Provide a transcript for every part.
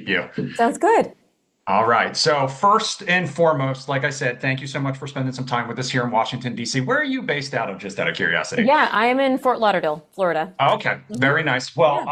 meet you. Sounds good. All right. So first and foremost, like I said, thank you so much for spending some time with us here in Washington, D.C. Where are you based out of, just out of curiosity? Yeah, I am in Fort Lauderdale, Florida. Okay, hmm very nice. Well,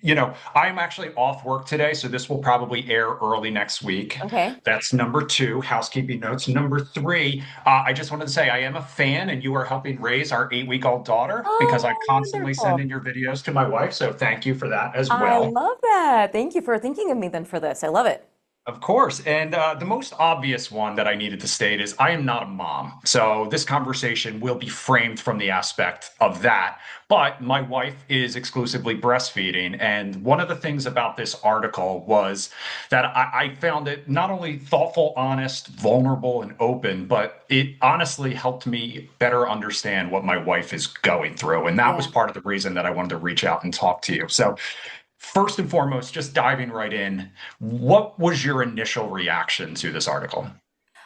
Yeah. I'm actually off work today, so this will probably air early next week. Okay. That's number two, housekeeping notes. Number three, I just wanted to say I am a fan, and you are helping raise our 8-week-old daughter because I Oh, constantly send wonderful. in your videos to my wife. So thank you for that as I well. love that. Thank you for thinking of me then for this. I love it. Of course. And the most obvious one that I needed to state is I am not a mom. So this conversation will be framed from the aspect of that. But my wife is exclusively breastfeeding. And one of the things about this article was that I found it not only thoughtful, honest, vulnerable, and open, but it honestly helped me better understand what my wife is going through. And that was Yeah. part of the reason that I wanted to reach out and talk to you. So first and foremost, just diving right in, what was your initial reaction to this article?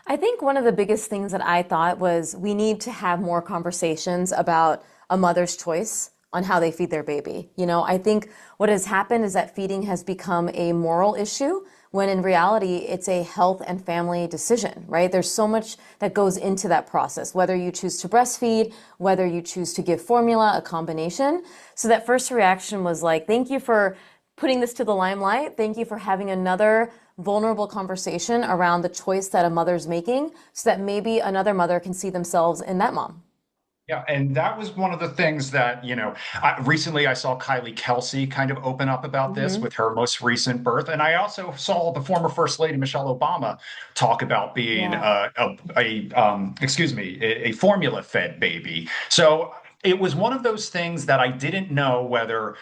I think one of the biggest things that I thought was we need to have more conversations about a mother's choice on how they feed their baby. I think what has happened is that feeding has become a moral issue when in reality it's a health and family decision, right? There's so much that goes into that process, whether you choose to breastfeed, whether you choose to give formula, a combination. So that first reaction was like, thank you for putting this to the limelight. Thank you for having another vulnerable conversation around the choice that a mother's making so that maybe another mother can see themselves in that mom. Yeah, and that was one of the things that, recently I saw Kylie Kelsey kind of open up about this hmm with her most recent birth. And I also saw the former First Lady Michelle Obama talk about being Yeah. a formula-fed baby. So it was one of those things that I didn't know whether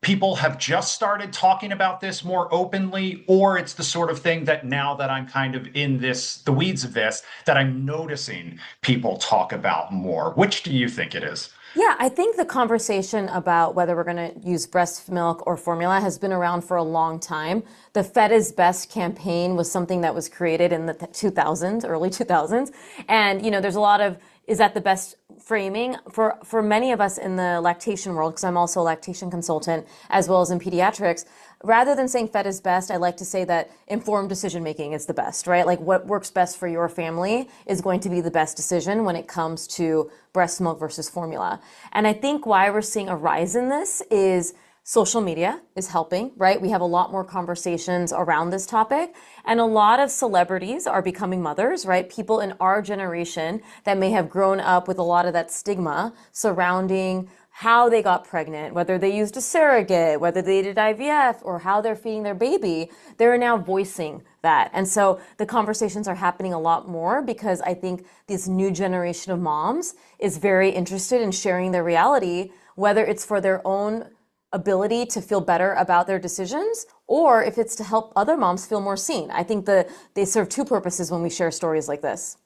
people have just started talking about this more openly, or it's the sort of thing that now that I'm kind of in the weeds of this, that I'm noticing people talk about more. Which do you think it is? Yeah, I think the conversation about whether we're going to use breast milk or formula has been around for a long time. The Fed is Best campaign was something that was created in the 2000s, early 2000s. And, there's a lot of, is that the best framing? For many of us in the lactation world, because I'm also a lactation consultant as well as in pediatrics, rather than saying Fed is best, I like to say that informed decision making is the best, right? Like what works best for your family is going to be the best decision when it comes to breast milk versus formula. And I think why we're seeing a rise in this is social media is helping, right? We have a lot more conversations around this topic, and a lot of celebrities are becoming mothers, right? People in our generation that may have grown up with a lot of that stigma surrounding how they got pregnant, whether they used a surrogate, whether they did IVF, or how they're feeding their baby, they're now voicing that. And so the conversations are happening a lot more because I think this new generation of moms is very interested in sharing their reality, whether it's for their own ability to feel better about their decisions or if it's to help other moms feel more seen. I think they serve two purposes when we share stories like this.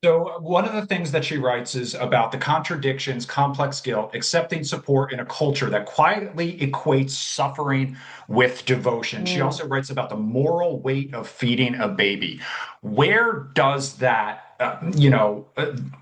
So, one of the things that she writes is about the contradictions, complex guilt, accepting support in a culture that quietly equates suffering with devotion. She Mm. also writes about the moral weight of feeding a baby. Where does that,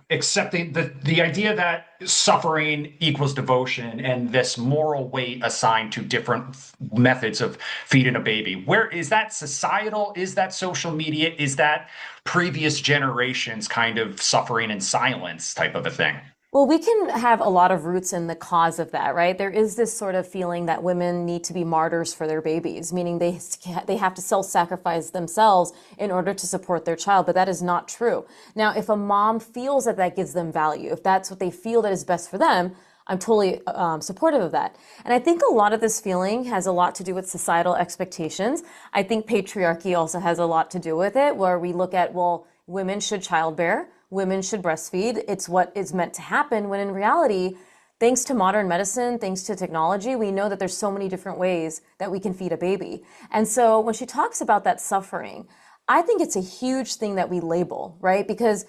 accepting the idea that suffering equals devotion and this moral weight assigned to different methods of feeding a baby, where is that societal? Is that social media? Is that previous generations kind of suffering in silence type of a thing? Well, we can have a lot of roots in the cause of that, right? There is this sort of feeling that women need to be martyrs for their babies, meaning they have to self-sacrifice themselves in order to support their child, but that is not true. Now, if a mom feels that that gives them value, if that's what they feel that is best for them, I'm totally supportive of that. And I think a lot of this feeling has a lot to do with societal expectations. I think patriarchy also has a lot to do with it, where we look at, well, women should childbear, women should breastfeed. It's what is meant to happen when in reality, thanks to modern medicine, thanks to technology, we know that there's so many different ways that we can feed a baby. And so when she talks about that suffering, I think it's a huge thing that we label, right? Because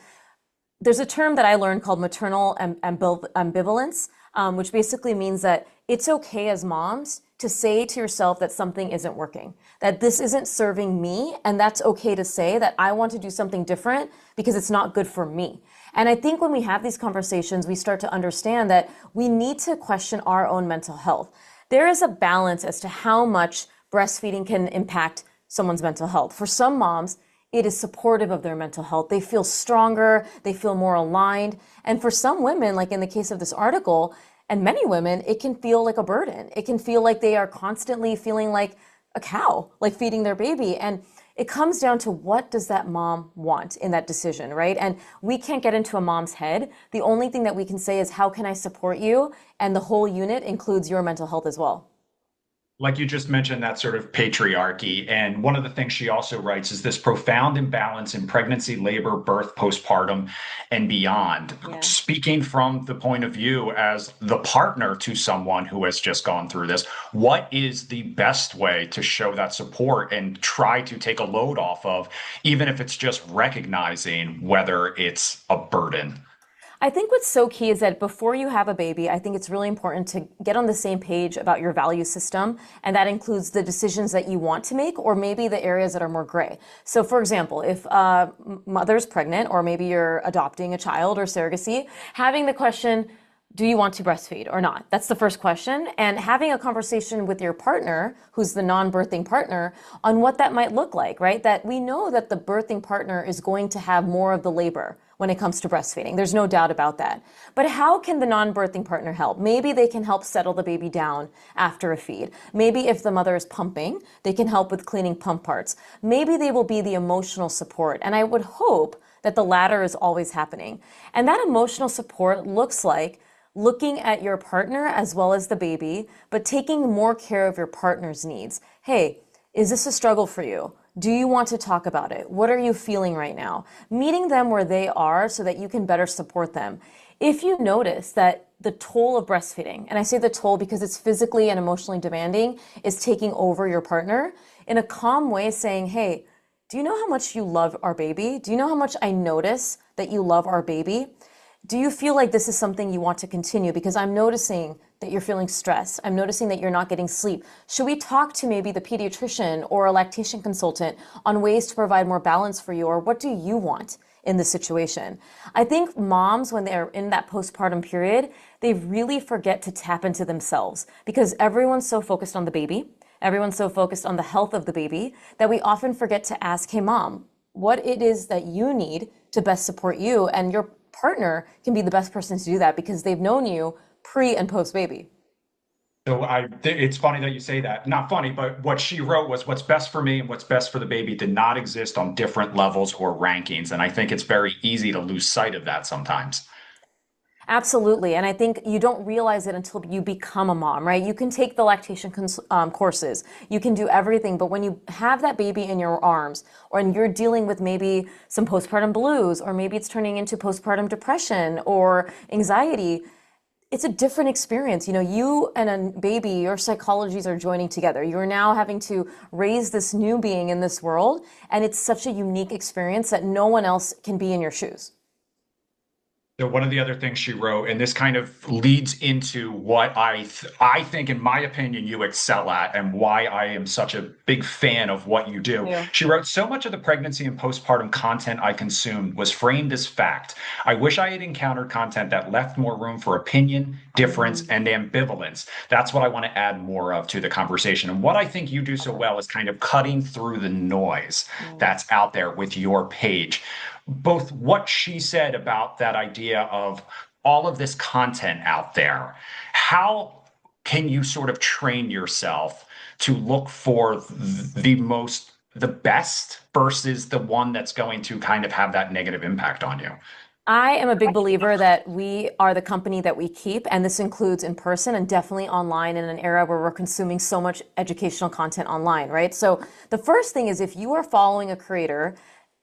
there's a term that I learned called maternal ambivalence, which basically means that it's okay as moms to say to yourself that something isn't working, that this isn't serving me, and that's okay to say that I want to do something different because it's not good for me. And I think when we have these conversations, we start to understand that we need to question our own mental health. There is a balance as to how much breastfeeding can impact someone's mental health. For some moms, it is supportive of their mental health. They feel stronger, they feel more aligned. And for some women, like in the case of this article, and many women, it can feel like a burden. It can feel like they are constantly feeling like a cow, like feeding their baby. And it comes down to, what does that mom want in that decision, right? And we can't get into a mom's head. The only thing that we can say is, how can I support you? And the whole unit includes your mental health as well. Like you just mentioned, that sort of patriarchy. And one of the things she also writes is this profound imbalance in pregnancy, labor, birth, postpartum, and beyond. Yeah. Speaking from the point of view as the partner to someone who has just gone through this, what is the best way to show that support and try to take a load off of, even if it's just recognizing whether it's a burden? I think what's so key is that before you have a baby, I think it's really important to get on the same page about your value system. And that includes the decisions that you want to make, or maybe the areas that are more gray. So for example, if a mother's pregnant, or maybe you're adopting a child or surrogacy, having the question, do you want to breastfeed or not? That's the first question. And having a conversation with your partner, who's the non-birthing partner, on what that might look like, right? That we know that the birthing partner is going to have more of the labor when it comes to breastfeeding. There's no doubt about that. But how can the non-birthing partner help? Maybe they can help settle the baby down after a feed. Maybe if the mother is pumping, they can help with cleaning pump parts. Maybe they will be the emotional support. And I would hope that the latter is always happening. And that emotional support looks like looking at your partner as well as the baby, but taking more care of your partner's needs. Hey, is this a struggle for you? Do you want to talk about it? What are you feeling right now? Meeting them where they are so that you can better support them. If you notice that the toll of breastfeeding, and I say the toll because it's physically and emotionally demanding, is taking over your partner, in a calm way saying, hey, do you know how much you love our baby? Do you know how much I notice that you love our baby? Do you feel like this is something you want to continue? Because I'm noticing that you're feeling stressed. I'm noticing that you're not getting sleep. Should we talk to maybe the pediatrician or a lactation consultant on ways to provide more balance for you? Or what do you want in this situation? I think moms, when they're in that postpartum period, they really forget to tap into themselves, because everyone's so focused on the baby. Everyone's so focused on the health of the baby that we often forget to ask, hey, mom, what it is that you need to best support you. And your partner can be the best person to do that because they've known you pre and post baby. So it's funny that you say that. Not funny, but what she wrote was, what's best for me and what's best for the baby did not exist on different levels or rankings. And I think it's very easy to lose sight of that sometimes. Absolutely. And I think you don't realize it until you become a mom, right? You can take the lactation courses, you can do everything. But when you have that baby in your arms, or and you're dealing with maybe some postpartum blues, or maybe it's turning into postpartum depression or anxiety, it's a different experience. You know, you and a baby, your psychologies are joining together. You're now having to raise this new being in this world. And it's such a unique experience that no one else can be in your shoes. So one of the other things she wrote, and this kind of leads into what I think, in my opinion, you excel at, and why I am such a big fan of what you do. Yeah. She wrote, so much of the pregnancy and postpartum content I consumed was framed as fact. I wish I had encountered content that left more room for opinion, difference, and ambivalence. That's what I want to add more of to the conversation. And what I think you do so well is kind of cutting through the noise that's out there with your page. Both what she said about that idea of all of this content out there, how can you sort of train yourself to look for the best versus the one that's going to kind of have that negative impact on you? I am a big believer that we are the company that we keep, and this includes in person and definitely online in an era where we're consuming so much educational content online, right? So the first thing is, if you are following a creator,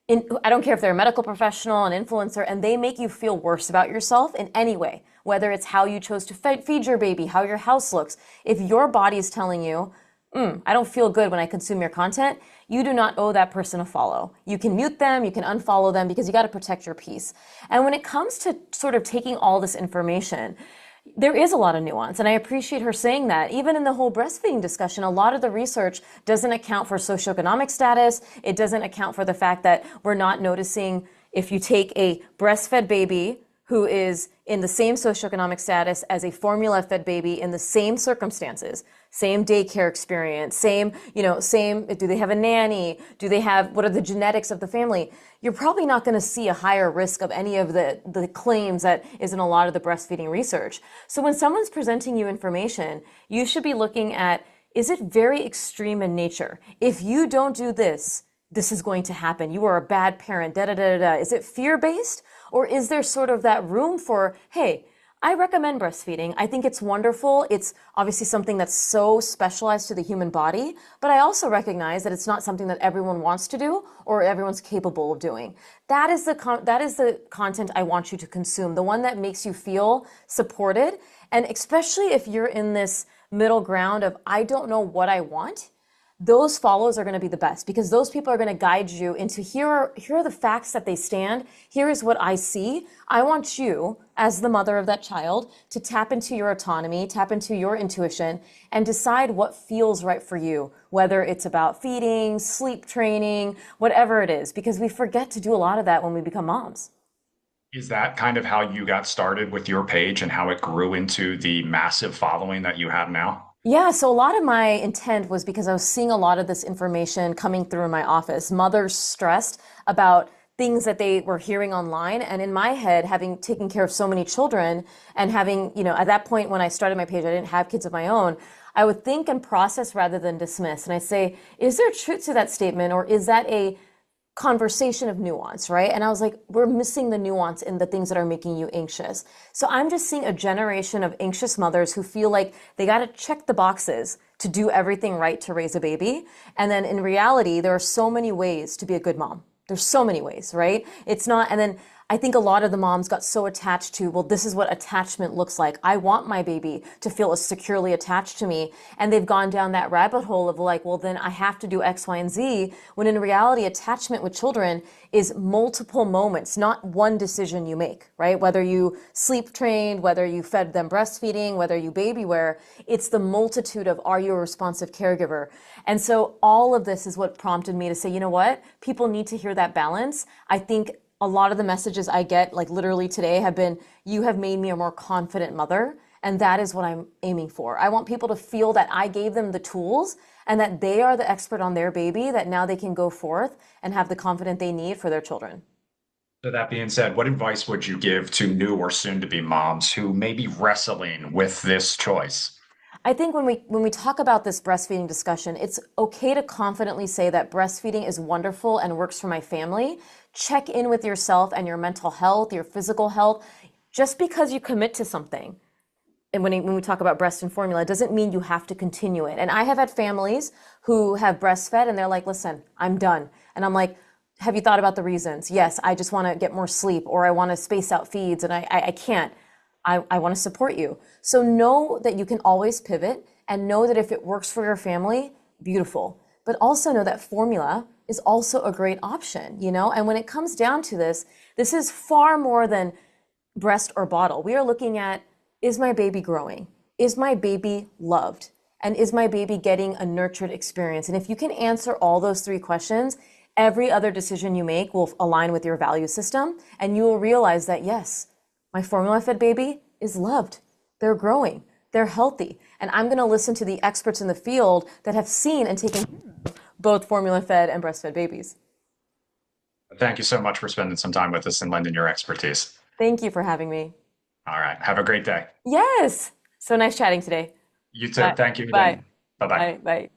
I don't care if they're a medical professional, an influencer, and they make you feel worse about yourself in any way, whether it's how you chose to feed your baby, how your house looks. If your body is telling you, I don't feel good when I consume your content, you do not owe that person a follow. You can mute them, you can unfollow them, because you got to protect your peace. And when it comes to sort of taking all this information, there is a lot of nuance, and I appreciate her saying that. Even in the whole breastfeeding discussion, a lot of the research doesn't account for socioeconomic status. It doesn't account for the fact that we're not noticing, if you take a breastfed baby who is in the same socioeconomic status as a formula-fed baby in the same circumstances, same daycare experience, same, do they have a nanny? Do they have, what are the genetics of the family? You're probably not going to see a higher risk of any of the claims that is in a lot of the breastfeeding research. So when someone's presenting you information, you should be looking at, is it very extreme in nature? If you don't do this, this is going to happen. You are a bad parent, da da da da. Is it fear-based? Or is there sort of that room for, hey, I recommend breastfeeding. I think it's wonderful. It's obviously something that's so specialized to the human body, but I also recognize that it's not something that everyone wants to do or everyone's capable of doing. That is the content I want you to consume, the one that makes you feel supported, and especially if you're in this middle ground of I don't know what I want, those follows are going to be the best because those people are going to guide you into here are the facts that they stand. Here is what I see. I want you, as the mother of that child, to tap into your autonomy, tap into your intuition, and decide what feels right for you, whether it's about feeding, sleep training, whatever it is, because we forget to do a lot of that when we become moms. Is that kind of how you got started with your page and how it grew into the massive following that you have now? Yeah, so a lot of my intent was because I was seeing a lot of this information coming through in my office. Mothers stressed about things that they were hearing online. And in my head, having taken care of so many children and having, at that point when I started my page, I didn't have kids of my own. I would think and process rather than dismiss. And I say, is there truth to that statement or is that a conversation of nuance, right? And I was like, we're missing the nuance in the things that are making you anxious. So I'm just seeing a generation of anxious mothers who feel like they got to check the boxes to do everything right to raise a baby. And then in reality, there are so many ways to be a good mom. There's so many ways, right? It's not, and then I think a lot of the moms got so attached to, well, this is what attachment looks like. I want my baby to feel as securely attached to me. And they've gone down that rabbit hole of like, well, then I have to do X, Y, and Z. When in reality, attachment with children is multiple moments, not one decision you make, right? Whether you sleep trained, whether you fed them breastfeeding, whether you baby wear, it's the multitude of are you a responsive caregiver? And so all of this is what prompted me to say, you know what? People need to hear that balance. I think a lot of the messages I get, like literally today, have been, you have made me a more confident mother. And that is what I'm aiming for. I want people to feel that I gave them the tools and that they are the expert on their baby, that now they can go forth and have the confidence they need for their children. So that being said, what advice would you give to new or soon to be moms who may be wrestling with this choice? I think when we talk about this breastfeeding discussion, it's okay to confidently say that breastfeeding is wonderful and works for my family. Check in with yourself and your mental health, your physical health. Just because you commit to something, and when we talk about breast and formula, it doesn't mean you have to continue it. And I have had families who have breastfed and they're like, listen, I'm done. And I'm like, have you thought about the reasons? Yes, I just want to get more sleep or I want to space out feeds and I can't. I want to support you. So know that you can always pivot and know that if it works for your family, beautiful. But also know that formula is also a great option, And when it comes down to this, this is far more than breast or bottle. We are looking at, is my baby growing? Is my baby loved? And is my baby getting a nurtured experience? And if you can answer all those three questions, every other decision you make will align with your value system. And you will realize that, yes, my formula fed baby is loved. They're growing. They're healthy. And I'm going to listen to the experts in the field that have seen and taken both formula fed and breastfed babies. Thank you so much for spending some time with us and lending your expertise. Thank you for having me. All right. Have a great day. Yes. So nice chatting today. You too. Bye. Thank you Bye. again. Bye bye. Bye. Bye.